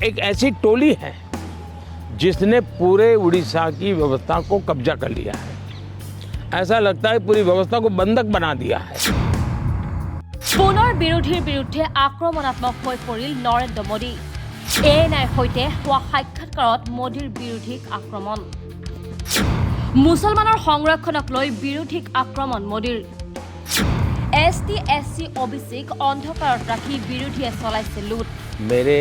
एक ऐसी टोली है जिसने पूरे उड़ीसा की व्यवस्था को कब्जा कर लिया है। ऐसा लगता है पूरी व्यवस्था को बंधक बना दिया है। पुনৰ বিৰোধীৰ বিৰুদ্ধে আক্ৰমণাত্মক হৈ পৰিল নৰেন্দ্ৰ মোদী। এএনআইৰ সৈতে হোৱা সাক্ষাৎকাৰত মোদীৰ বিৰোধীক আক্ৰমণ। মুছলমানৰ সংৰক্ষণক লৈ বিৰোধীক আক্ৰমণ মোদীৰ। এছটি এছচি ওবিচিক অন্ধকাৰত ৰাখি বিৰোধীয়ে চলাইছে লুট। मेरे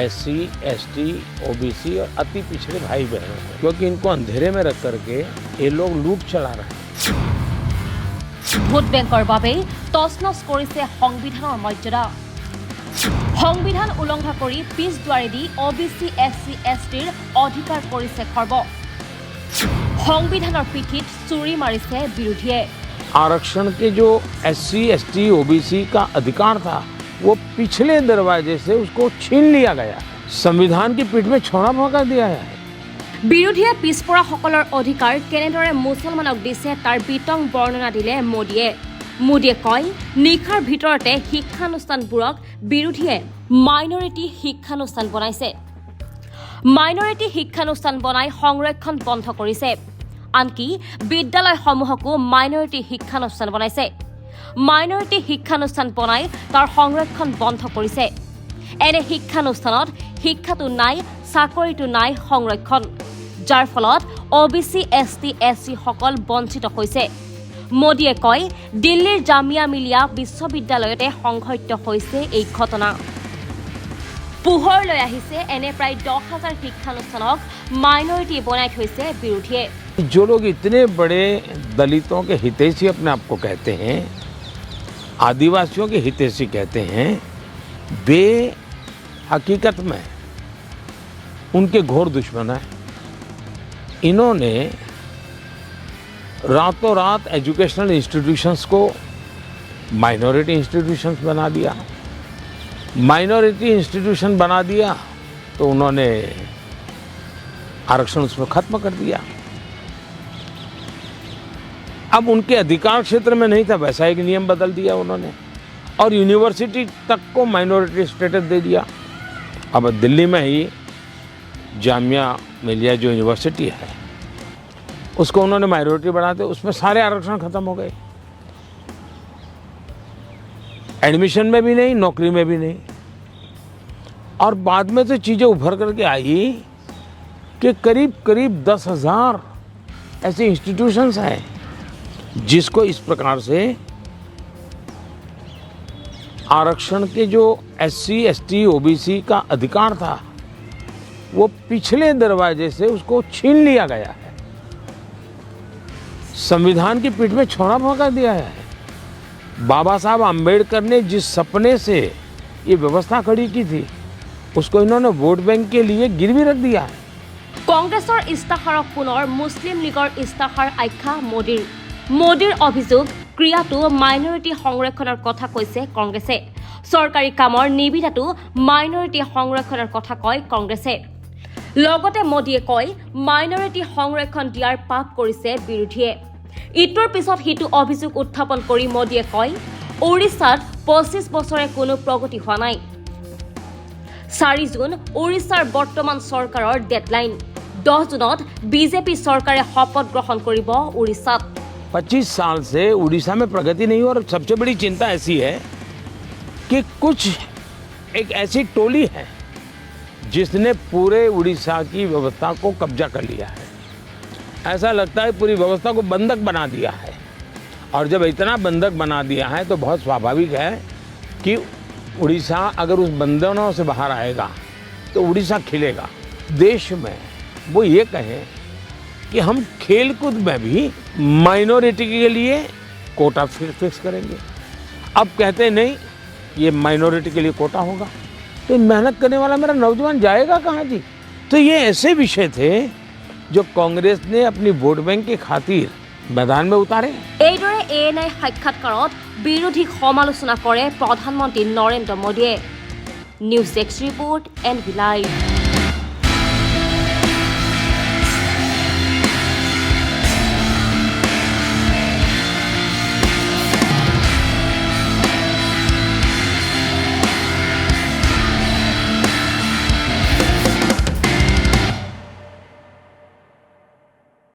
एससी एसटी ओबीसी और अति पिछड़े भाई बहनों हैं, क्योंकि इनको अंधेरे में रख करके ये लोग लूट चला रहे हैं। ভোট বেংকৰ বাবে তছনছ কৰিছে সংবিধানৰ মৰ্যাদা। সংবিধান উলংঘা কৰি পিছ দুৱাৰেদি ওবিচি এছচি এছটিৰ অধিকাৰ কৰিছে খৰ্ব। সংবিধানৰ পিঠিত চুৰি মাৰিছে বিৰোধীয়ে। आरक्षण के जो एससी एसटी ओबीसी का अधिकार था वो पिछले दरवाजे से उसको छीन लिया गया। संविधान की पीठ में छौड़ा भोंका दिया है। বিৰোধীয়ে পিছপৰাসকলৰ অধিকাৰ কেনেদৰে মুছলমানক দিছে তাৰ বিতং বৰ্ণনা দিলে মোদীয়ে কয়, নিশাৰ ভিতৰতে শিক্ষানুষ্ঠানবোৰক বিৰোধীয়ে মাইনৰিটি শিক্ষানুষ্ঠান বনাইছে। মাইনৰিটি শিক্ষানুষ্ঠান বনাই সংৰক্ষণ বন্ধ কৰিছে। আনকি বিদ্যালয়সমূহকো মাইনৰিটি শিক্ষানুষ্ঠান বনাইছে। মাইনৰিটি শিক্ষানুষ্ঠান বনাই তাৰ সংৰক্ষণ বন্ধ কৰিছে। এনে শিক্ষানুষ্ঠানত শিক্ষাটো নাই, চাকৰিটো নাই, সংৰক্ষণ, যাৰ ফলত ওবিচি এছটি এছচি সকল বঞ্চিত হৈছে। মোদীয়ে কয়, দিল্লীৰ জামিয়া মিলিয়া বিশ্ববিদ্যালয়তে সংঘটিত হৈছে এই ঘটনা। পোহৰলৈ আহিছে এনে প্ৰায় 10,000 শিক্ষানুষ্ঠানক মাইনৰিটি বনাই থৈছে বিৰোধীয়ে। जो लोग इतने बड़े दलितों के हितैषी अपने आप को कहते हैं, आदिवासियों के हितैषी कहते हैं, वे हकीकत में उनके घोर दुश्मन हैं। इन्होंने रातों रात एजुकेशनल इंस्टीट्यूशंस को माइनॉरिटी इंस्टीट्यूशंस बना दिया। माइनॉरिटी इंस्टीट्यूशन बना दिया तो उन्होंने आरक्षण उसमें खत्म कर दिया। अब उनके अधिकार क्षेत्र में नहीं था, वैसा एक नियम बदल दिया उन्होंने, और यूनिवर्सिटी तक को माइनॉरिटी स्टेटस दे दिया। अब दिल्ली में ही जामिया मिलिया जो यूनिवर्सिटी है उसको उन्होंने माइनॉरिटी बनाते, उसमें सारे आरक्षण खत्म हो गए। एडमिशन में भी नहीं, नौकरी में भी नहीं। और बाद में तो चीज़ें उभर करके आई कि करीब 10,000 ऐसे इंस्टीट्यूशंस हैं जिसको इस प्रकार से आरक्षण के जो एससी एसटी ओबीसी का अधिकार था वो पिछले दरवाजे से उसको छीन लिया गया है। संविधान की पीठ में छौड़ा भोंका दिया है। बाबा साहब आम्बेडकर ने जिस सपने से ये व्यवस्था खड़ी की थी उसको इन्होंने वोट बैंक के लिए गिरवी रख दिया है। কংগ্ৰেছৰ ইস্তাহাৰক পুনৰ মুছলিম লীগৰ ইস্তাহাৰ আখ্যা মোদীৰ অভিযোগ, ক্ৰিয়াটো মাইনৰিটি সংৰক্ষণৰ কথা কৈছে কংগ্ৰেছে। চৰকাৰী কামৰ নিবিদাটো মাইনৰিটি সংৰক্ষণৰ কথা কয় কংগ্ৰেছে। লগতে মোদীয়ে কয়, মাইনৰিটি সংৰক্ষণ দিয়াৰ পাপ কৰিছে বিৰোধীয়ে। ইটোৰ পিছত সিটো অভিযোগ উত্থাপন কৰি মোদীয়ে কয়, উৰিষ্যাত 25 বছৰে কোনো প্ৰগতি হোৱা নাই। 4 জুন উৰিষ্যাৰ বৰ্তমান চৰকাৰৰ ডেডলাইন। 10 জুনত বিজেপি চৰকাৰে শপত গ্ৰহণ কৰিব উৰিষ্যাত। 25 साल से उड़ीसा में प्रगति नहीं हो, और सबसे बड़ी चिंता ऐसी है कि एक ऐसी टोली है जिसने पूरे उड़ीसा की व्यवस्था को कब्जा कर लिया है। ऐसा लगता है पूरी व्यवस्था को बंधक बना दिया है। और जब इतना बंधक बना दिया है तो बहुत स्वाभाविक है कि उड़ीसा अगर उस बंधनों से बाहर आएगा तो उड़ीसा खिलेगा। देश में वो ये कहें कि हम खेलकूद में भी माइनॉरिटी के लिए कोटा फिक्स करेंगे। अब कहते नहीं ये माइनॉरिटी के लिए कोटा होगा, तो मेहनत करने वाला मेरा नौजवान जाएगा कहाँ जी? तो ये ऐसे विषय थे जो कांग्रेस ने अपनी वोट बैंक की खातिर मैदान में उतारे। এইদৰে এএনআই সাক্ষাৎকাৰত বিৰোধীক সমালোচনা কৰে প্ৰধানমন্ত্ৰী নৰেন্দ্ৰ মোদীয়ে। News desk report, NV Live।